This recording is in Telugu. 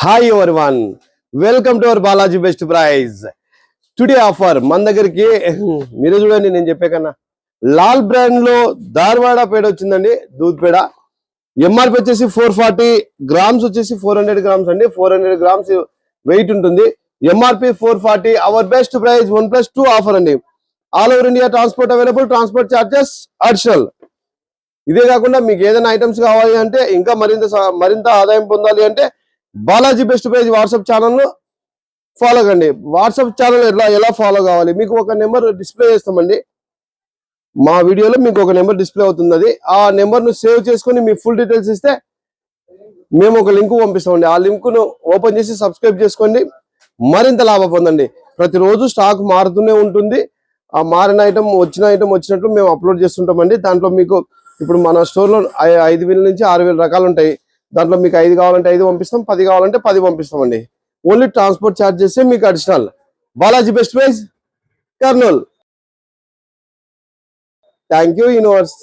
Hi everyone, welcome to our Balaji best prize. Today offer మన దగ్గరికి మీరు చూడండి, నేను చెప్పే కన్నా లాల్ బ్రాండ్ లో ధార్వాడ పేడ వచ్చిందండి. దూద్ పేడ ఎంఆర్పి వచ్చేసి 440 గ్రామ్స్ వచ్చేసి 400 గ్రామ్స్ అండి. 400 గ్రామ్స్ వెయిట్ ఉంటుంది. MRP 440. Our best price 1+2 offer అండి. All over India transport available. Transport charges additional. ఇదే కాకుండా మీకు ఏదైనా ఐటమ్స్ కావాలి అంటే, ఇంకా మరింత ఆదాయం పొందాలి అంటే బాలాజీ బెస్ట్ ప్రైజ్ వాట్సాప్ ఛానల్ను ఫాలో కండి. వాట్సాప్ ఛానల్ ఎలా ఫాలో కావాలి, మీకు ఒక నెంబర్ డిస్ప్లే చేస్తామండి. మా వీడియోలో మీకు ఒక నెంబర్ డిస్ప్లే అవుతుంది. అది ఆ నెంబర్ను సేవ్ చేసుకొని మీ ఫుల్ డీటెయిల్స్ ఇస్తే మేము ఒక లింక్ పంపిస్తామండి. ఆ లింక్ను ఓపెన్ చేసి సబ్స్క్రైబ్ చేసుకోండి, మరింత లాభం పొందండి. ప్రతిరోజు స్టాక్ మారుతూనే ఉంటుంది. ఆ మారిన ఐటమ్ వచ్చినట్లు మేము అప్లోడ్ చేస్తుంటామండి. దాంట్లో మీకు ఇప్పుడు మన స్టోర్లో 5,000 నుంచి 6,000 రకాలు ఉంటాయి. దాంట్లో మీకు 5 కావాలంటే 5 పంపిస్తాం, 10 కావాలంటే 10 పంపిస్తామండి. ఓన్లీ ట్రాన్స్పోర్ట్ ఛార్జెస్ మీకు additional. Balaji best prize, Kurnool. Thank you universe.